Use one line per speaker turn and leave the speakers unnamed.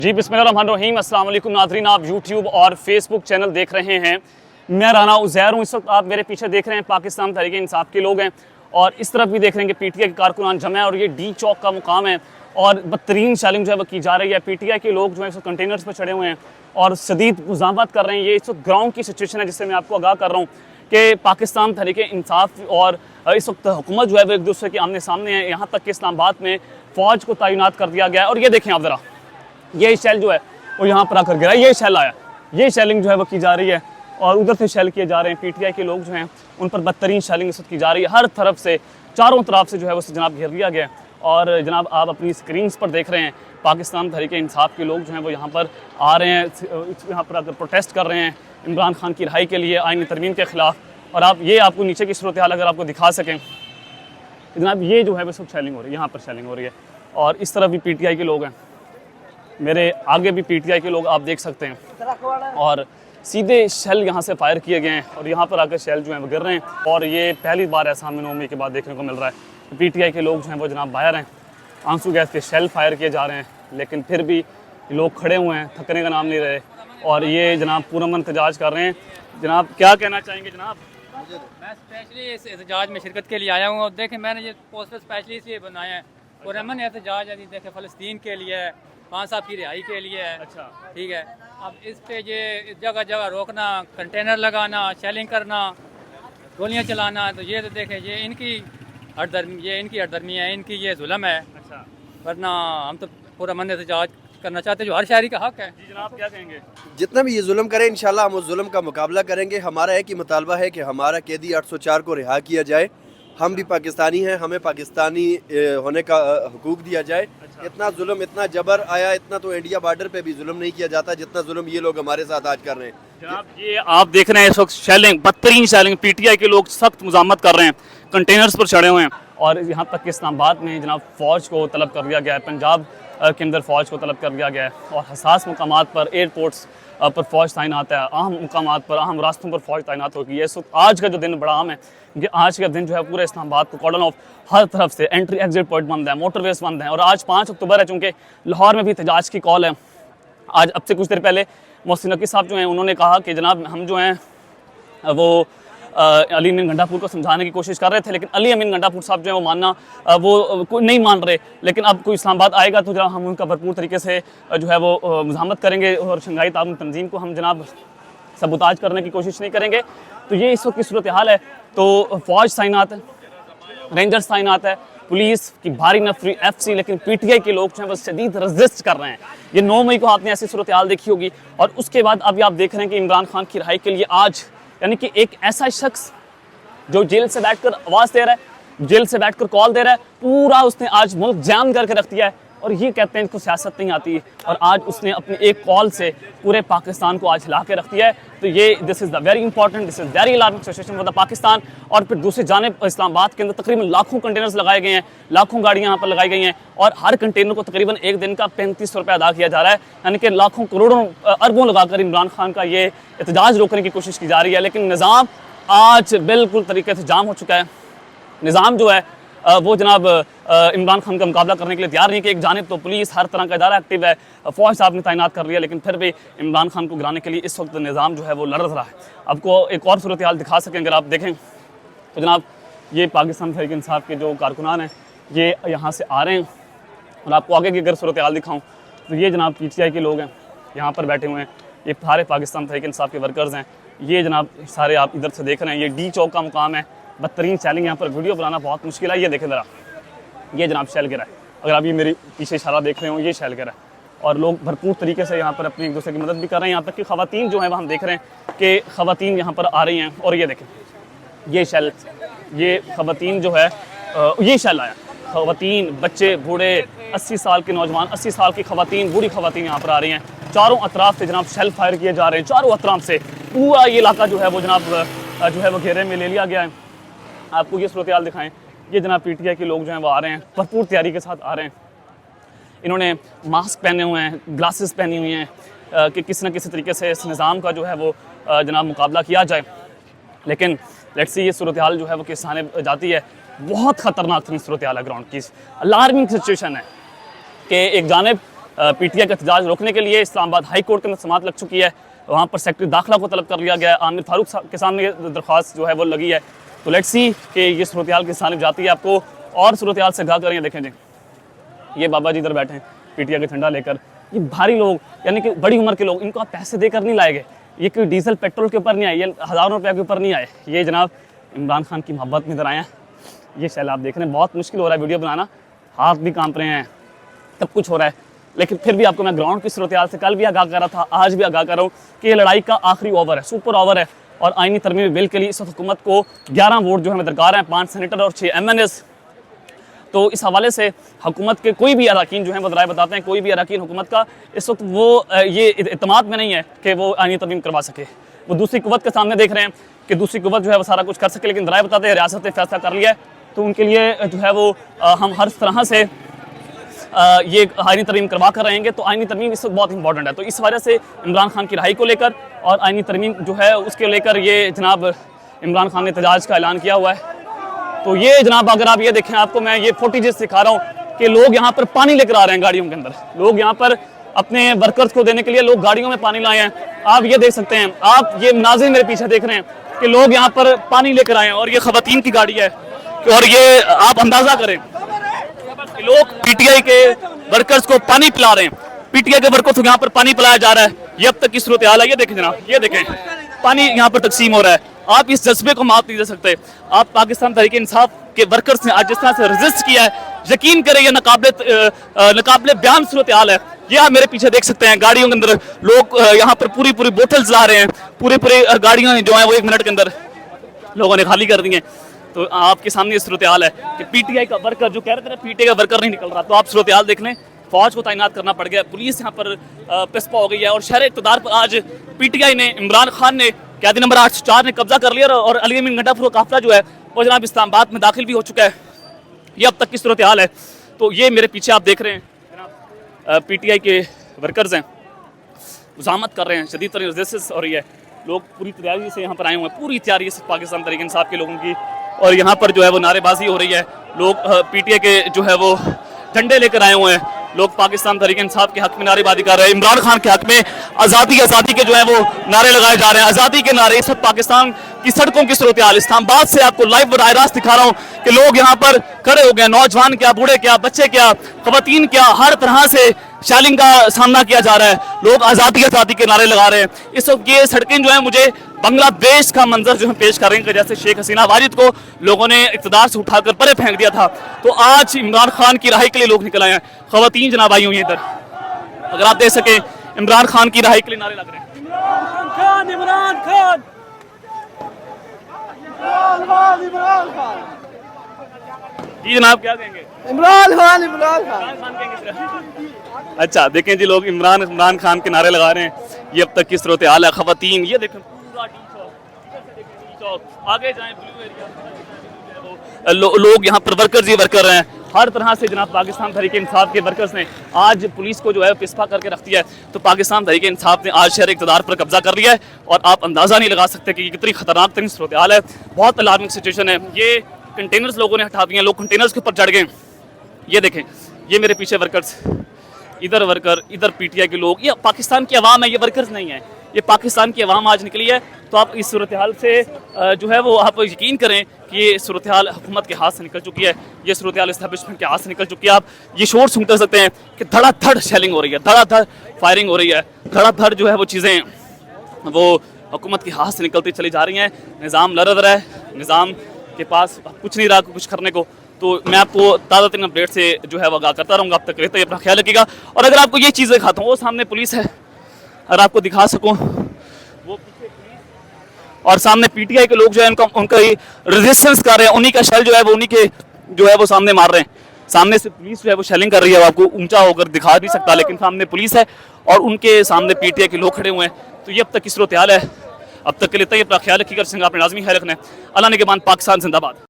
जी बिस्मिल्लाहिर्रहमानिर्रहीम। अस्सलाम वालेकुम नाज़रीन, आप यूट्यूब और फेसबुक चैनल देख रहे हैं। मैं राना उज़ैर हूँ। इस वक्त आप मेरे पीछे देख रहे हैं पाकिस्तान तहरीक इंसाफ के लोग हैं और इस तरफ भी देख रहे हैं कि पीटीआई के कारकुनान जमा है और ये डी चौक का मुकाम है और बदतरीन शैलिंग जो है वो की जा रही है। पीटीआई के लोग जो है इस वक्त कंटेनर्स पर चढ़े हुए हैं और शदीद मुज़ाहमत कर रहे हैं। ये इस वक्त ग्राउंड की सिचुएशन है जिससे मैं आपको आगाह कर रहा हूँ कि पाकिस्तान तहरीक इंसाफ और इस वक्त हुकूमत जो है वो एक दूसरे के आमने सामने है। यहाँ तक कि इस्लामाबाद में फ़ौज को तैनात कर दिया गया है। और ये देखें आप ज़रा, ये शेल जो है वो यहाँ पर आकर गिरा, ये शेल आया, ये शेलिंग जो है वो की जा रही है और उधर से शेल किए जा रहे हैं। पीटीआई के लोग जो हैं उन पर बदतरीन शेलिंग इस वक्त की जा रही है। हर तरफ से चारों तरफ से जो है वो जनाब घेर लिया गया है। और जनाब आप अपनी स्क्रीन्स पर देख रहे हैं पाकिस्तान तहरीक इंसाफ के लोग जो हैं वो यहाँ पर आ रहे हैं, यहाँ पर आकर प्रोटेस्ट कर रहे हैं इमरान खान की रिहाई के लिए, आईनी तरमीम के ख़िलाफ़। और आप ये आपको नीचे की सूरत हाल अगर आपको दिखा सकें जनाब, ये जो है वो सब शेलिंग हो रही है, यहाँ पर शेलिंग हो रही है और इस तरफ भी पीटीआई के लोग हैं, मेरे आगे भी पीटीआई के लोग आप देख सकते हैं और सीधे शेल यहाँ से फायर किए गए हैं और यहाँ पर आकर शेल जो है वो गिर रहे हैं। और ये पहली बार ऐसा हमें 9 मई के बाद देखने को मिल रहा है। पीटीआई के लोग जो हैं वो जनाब बाहर हैं, आंसू गैस के शेल फायर किए जा रहे हैं, लेकिन फिर भी लोग खड़े हुए हैं, थकने का नाम नहीं रहे और ये जनाब पुरअमन एहतजाज कर रहे हैं। जनाब क्या कहना चाहेंगे जनाब?
मैं स्पेशली इस एहतजाज में शिरकत के लिए आया हूँ और देखें मैंने ये पोस्टर स्पेशली इसलिए बनाया है। पुरअमन एहतजाज है, देखें फ़लस्तीन के लिए है, खान साहब की रिहाई के लिए है। अच्छा ठीक है। अब इस पे ये जगह जगह रोकना, कंटेनर लगाना, शेलिंग करना, गोलियां चलाना, तो ये तो देखें ये इनकी हरदर्मी है, इनकी ये जुल्म है। अच्छा, वरना हम तो पुरअमन एहतजाज करना चाहते हैं जो हर शहरी का हक है।
जी जनाब क्या कहेंगे?
जितना भी ये जुल्म करे इंशाल्लाह हम उस जुल्म का मुकाबला करेंगे। हमारा एक ही मुतालबा है कि हमारा कैदी 804 को रिहा किया जाए। हम भी पाकिस्तानी हैं, हमें पाकिस्तानी होने का हुकूक दिया जाए। अच्छा। इतना जुल्म, इतना जबर आया, इतना तो इंडिया बॉर्डर पे भी जुल्म नहीं किया जाता जितना जुल्म ये लोग हमारे साथ आज कर रहे हैं।
जनाब ये आप देख रहे हैं इस वक्त शेलिंग, बदतरीन शेलिंग, पीटीआई के लोग सख्त मुज़ाहमत कर रहे हैं, कंटेनर्स पर चढ़े हुए हैं और यहाँ तक कि इस्लामाबाद में जनाब फ़ौज को तलब कर लिया गया है, पंजाब के अंदर फ़ौज को तलब कर लिया गया है और हसास मुकामात पर, एयरपोर्ट्स पर फ़ौज तैनात है, अहम मुकामात पर, अहम रास्तों पर फ़ौज तैनात होगी। ये आज का जो दिन बड़ा अहम है कि आज का दिन जो है पूरे इस्लामाबाद को कॉर्डन ऑफ हर तरफ से एंट्री एग्जिट पॉइंट बंद है, मोटरवेज बंद हैं। और आज 5 अक्टूबर है, चूँकि लाहौर में भी एहतजाज की कॉल है। आज अब से कुछ देर पहले मोहसिन नकी साहब जो हैं उन्होंने कहा कि जनाब हम जो हैं वो अली अमीन गंडापुर को समझाने की कोशिश कर रहे थे, लेकिन अली अमीन गंडापुर साहब जो है वो मानना वो नहीं मान रहे। लेकिन अब कोई इस्लामाबाद आएगा तो जनाब हम उनका भरपूर तरीके से जो है वो मुज़ाहमत करेंगे और शंघाई ताउन तंजीम को हम जनाब सबूताज करने की कोशिश नहीं करेंगे। तो ये इस वक्त की सूरत हाल है। तो फ़ौज तैनात है, रेंजर्स तैनात है, पुलिस की भारी नफरी FC, लेकिन पीटीआई के लोग जो हैं वो शदीद रजिस्ट कर रहे हैं। ये 9 मई को आपने ऐसी सूरत हाल देखी होगी और उसके बाद अभी आप देख रहे हैं कि इमरान खान की रिहाई के लिए आज यानी कि एक ऐसा शख्स जो जेल से बैठकर आवाज़ दे रहा है, जेल से बैठकर कॉल दे रहा है, पूरा उसने आज मुल्क जाम करके रख दिया है और ये कहते हैं इनको सियासत नहीं आती और आज उसने अपनी एक कॉल से पूरे पाकिस्तान को आज हिला के रख दिया है। तो ये this is the very important, this is very alarming situation for the Pakistan. और फिर दूसरी जानिब इस्लामाबाद के अंदर तकरीबन लाखों कंटेनर्स लगाए गए हैं, लाखों गाड़ियाँ यहाँ पर लगाई गई हैं और हर कंटेनर को तकरीबन एक दिन का 3500 रुपये अदा किया जा रहा है। यानी कि लाखों करोड़ों अरबों लगाकर इमरान खान का ये एहतजाज रोकने की कोशिश की जा रही है, लेकिन निज़ाम आज बिल्कुल तरीके से जाम हो चुका है। निज़ाम जो है वो जनाब इमरान खान का मुकाबला करने के लिए तैयार नहीं कि एक जानिब तो पुलिस हर तरह का इदारा एक्टिव है, फ़ौज साहब ने तैनात कर लिया, लेकिन फिर भी इमरान खान को गिराने के लिए इस वक्त निज़ाम जो है वो लड़ रहा है। आपको एक और सूरत हाल दिखा सकें अगर आप देखें तो जनाब ये पाकिस्तान तहरीक इंसाफ के जो कारकुनान हैं ये यहाँ से आ रहे हैं और आपको आगे की अगर सूरत हाल दिखाऊँ तो ये जनाब PTI के लोग हैं, यहाँ पर बैठे हुए हैं, ये सारे पाकिस्तान तहरीक इंसाफ के वर्कर्स हैं। ये जनाब सारे आप इधर से देख रहे हैं, ये डी चौक का मुकाम है, बदतरीन शेलिंग, यहाँ पर वीडियो बनाना बहुत मुश्किल है। ये देखें ज़रा, ये जनाब शेल गिरा है, अगर आप ये मेरी पीछे इशारा देख रहे हो ये शेल गिरा है और लोग भरपूर तरीके से यहाँ पर अपनी एक दूसरे की मदद भी कर रहे हैं। यहाँ तक कि ख़वातीन जो है वह हम देख रहे हैं कि ख़वातीन यहाँ पर आ रही हैं और ये देखें ये शेल, ये ख़वातीन जो है ये शेल आया, ख़वातीन, बच्चे, बूढ़े, 80 साल के नौजवान, 80 साल की ख़वातीन, बूढ़ी ख़वातीन यहाँ पर आ रही हैं। चारों अतराफ से जनाब शेल फायर किए जा रहे हैं, चारों अतराफ से पूरा ये इलाका जो है वो जनाब जो है वो घेरे में ले लिया गया है। आपको ये सूरत हाल दिखाएं, ये जनाब PTI के लोग जो हैं वो आ रहे हैं, भरपूर तैयारी के साथ आ रहे हैं। इन्होंने मास्क पहने हुए हैं, ग्लासेस पहनी हुई हैं कि किसी न किसी तरीके से इस निज़ाम का जो है वो जनाब मुकाबला किया जाए। लेकिन लेट्स सी ये सूरत हाल जो है वो किस थाने जाती है, बहुत ख़तरनाक सूरत हाल है ग्राउंड की, अलार्मिंग सिचुएशन है कि एक जानिब पीटीआई का एहतजाज रोकने के लिए इस्लामाबाद हाई कोर्ट के अंदर समाअत लग चुकी है। वहाँ पर सेक्रेटरी दाखिला को तलब कर लिया गया है। आमिर फारूक के सामने ये दरख्वास्त जो है वो लगी है। तो लेट्स सी कि ये सूरत की जानिब जाती है। आपको और सूरत से आगाह करेंगे। देखें जी, ये बाबा जी इधर बैठे हैं पीटीआई का झंडा लेकर। ये भारी लोग, यानी कि बड़ी उम्र के लोग, इनको आप पैसे देकर नहीं लाए गए। ये कोई डीजल पेट्रोल के ऊपर नहीं आए, ये हज़ारों रुपये के ऊपर नहीं आए। ये जनाब इमरान खान की मोहब्बत में इधर आए हैं। ये सैलाब देख रहे हैं, बहुत मुश्किल हो रहा है वीडियो बनाना, हाथ भी कांप रहे हैं, सब कुछ हो रहा है। लेकिन फिर भी आपको मैं ग्राउंड की सूरत से कल भी आगाह कर रहा था, आज भी आगाह कर रहा हूँ कि ये लड़ाई का आखिरी ओवर है, सुपर ओवर है। और आईनी तरमीमी बिल के लिए इस वक्त हुकूमत को 11 वोट जो हमें दरकार हैं, 5 सेनेटर और 6 MNAs। तो इस हवाले से हुकूमत के कोई भी अरकान जो हैं वो राय बताते हैं, कोई भी अरकान हुकूमत का इस वक्त वो ये इत्मीनान में नहीं है कि वो आईनी तरमीम करवा सके। वो दूसरी कुव्वत के सामने देख रहे हैं कि दूसरी कुव्वत जो है वो सारा कुछ कर सके, लेकिन राय बताते हैं रियासत ने फैसला कर लिया है तो उनके लिए जो है वो हम हर तरह से ये आईनी तरमीम करवा कर रहेंगे। तो आईनी तरमीम इस वक्त बहुत इंपॉर्टेंट है। तो इस वजह से इमरान खान की रहाई को लेकर और आईनी तरमीम जो है उसके लेकर ये जनाब इमरान खान ने एहतजाज का ऐलान किया हुआ है। तो ये जनाब अगर आप ये देखें, आपको मैं ये फुटेजेस दिखा रहा हूँ कि लोग यहाँ पर पानी लेकर आ रहे हैं गाड़ियों के अंदर। लोग यहाँ पर अपने वर्कर्स को देने के लिए लोग गाड़ियों में पानी लाए हैं। आप ये देख सकते हैं, आप ये मनाज़िर मेरे पीछे देख रहे हैं कि लोग यहाँ पर पानी लेकर आए हैं और ये ख़वातीन की गाड़ी है। और ये आप अंदाज़ा करें कि लोग पीटीआई के वर्कर्स को पानी पिला रहे हैं, पीटीआई के वर्कर्स को यहाँ पर पानी पिलाया जा रहा है। ये अब तक की सूरत हाल है। ये देखें जनाब, ये देखें पानी यहाँ पर तकसीम हो रहा है। आप इस जज्बे को मात नहीं दे सकते। आप पाकिस्तान तहरीक इंसाफ के वर्कर्स ने आज जिस तरह से रजिस्ट किया है, यकीन करें ये नाकाबिले बयान सूरत हाल है। ये आप मेरे पीछे देख सकते हैं, गाड़ियों के अंदर लोग यहाँ पर पूरी बोतल्स ला रहे हैं, पूरी गाड़ियाँ जो हैं वो 1 मिनट के अंदर लोगों ने खाली कर दी हैं। तो आपके सामने सूरत हाल है कि पीटीआई का वर्कर जो कह रहे थे पीटीआई का वर्कर नहीं निकल रहा, तो आप सूरत हाल देख लें। फौज को तैनात करना पड़ गया, पुलिस यहाँ पर पिस्पा हो गई है और शहर इक़्तिदार पर आज पीटीआई ने, इमरान खान ने, कैदी नंबर 804 ने कब्जा कर लिया और अली अमीन गंडापुर का काफिला जो है वो जनाब इस्लामाबाद में दाखिल भी हो चुका है। ये अब तक की सूरत हाल है। तो ये मेरे पीछे आप देख रहे हैं पीटीआई के वर्कर्स हैं, मुज़ाहमत कर रहे हैं, शदीद तरीन रेजिस्टेंस हो रही है। लोग पूरी तैयारी से यहाँ पर आए हुए हैं, पूरी तैयारी से पाकिस्तान तहरीक इंसाफ के लोगों की। और यहाँ पर जो है वो नारेबाजी हो रही है, लोग पीटीआई के जो है वो झंडे लेकर आए हुए हैं। लोग पाकिस्तान तहरीक इंसाफ के हक में नारेबाजी कर रहे हैं, इमरान खान के हक में आज़ादी के जो है वो नारे लगाए जा रहे हैं, आज़ादी के नारे। इस वक्त पाकिस्तान की सड़कों की सूरत हाल इस्लामाबाद से आपको लाइव बराह रास्त दिखा रहा हूँ कि लोग यहाँ पर खड़े हो गए, नौजवान क्या, बूढ़े क्या, बच्चे क्या, ख़वातीन क्या, हर तरह से शैलिंग का सामना किया जा रहा है। लोग आज़ादी के नारे लगा रहे हैं। इस वक्त ये सड़कें जो है मुझे बांग्लादेश का मंजर जो है पेश कर रहे हैं, जैसे शेख हसीना वाजिद को लोगों ने इक़्तिदार से उठाकर परे फेंक दिया था। तो आज इमरान खान की रहाई के लिए लोग निकल आए हैं, ख़वातीन जनाब आई हुई हैं इधर। अगर आप देख सकें, इमरान खान की रहाई के लिए नारे लग रहे हैं। जी जनाब, क्या कहेंगे?
इमरान खान
कहेंगे। अच्छा देखें जी, लोग इमरान खान के नारे लगा रहे हैं। ये अब तक की सूरत हाल है। ख़वातीन ये देखें, पूरा टी चौक, आगे जाएं ब्लू एरिया, लोग यहाँ पर वर्कर्स ही वर्कर हैं हर तरह से। जनाब पाकिस्तान तहरीक इंसाफ के वर्कर्स ने आज पुलिस को जो है पिस्पा करके रख दिया है। तो पाकिस्तान तहरीक इंसाफ ने आज शहर इक़्तिदार पर कब्जा कर लिया है और आप अंदाज़ा नहीं लगा सकते कि कितनी खतरनाक तरीन सूरत हाल है। बहुत अलार्मिंग सिचुएशन है। ये कंटेनर्स लोगों ने हटा दिए, लोग कंटेनर्स के ऊपर चढ़ गए। ये देखें, ये मेरे पीछे वर्कर्स, इधर वर्कर, इधर पीटीआई के लोग। ये पाकिस्तान की आवाम है, ये वर्कर्स नहीं है, ये पाकिस्तान की आवाम आज निकली है। तो आप इस सूरत हाल से जो है वो आप यकीन करें कि ये सूरत हाल हुकूमत के हाथ से निकल चुकी है, ये सूरत हाल इस्टेब्लिशमेंट के हाथ से निकल चुकी है। आप ये शोर सुनते सकते हैं कि धड़ाधड़ शेलिंग हो रही है, धड़ाधड़ फायरिंग हो रही है, धड़ाधड़ जो है वो चीज़ें वो हुकूमत के हाथ से निकलती चली जा रही हैं। निज़ाम लड़ रहा है, निज़ाम के पास कुछ नहीं रहा कुछ करने को। तो मैं आपको ताज़ा तरीन अपडेट से जो है वो आगाह करता रहूँगा। अब तक रहते ही अपना ख्याल रखिएगा। और अगर आपको ये चीज़ें दिखाता हूँ, वो सामने पुलिस है, अगर आपको दिखा सकूँ, वो पीछे पुलिस और सामने पीटीआई के लोग जो है उनका रेजिस्टेंस कर रहे हैं, उन्हीं का शेल जो है वो उन्हीं के जो है वो सामने मार रहे हैं। सामने से पुलिस जो है वो शेलिंग कर रही है, वो आपको ऊंचा होकर दिखा नहीं सकता, लेकिन सामने पुलिस है और उनके सामने पीटीआई के लोग खड़े हुए हैं। तो ये अब तक की सूरत हाल है। अब तक के लिए अपना ख्याल रखिएगा। अपने लाजमी ख्याल रखना है। अल्लाह ने के बाद पाकिस्तान जिंदाबाद।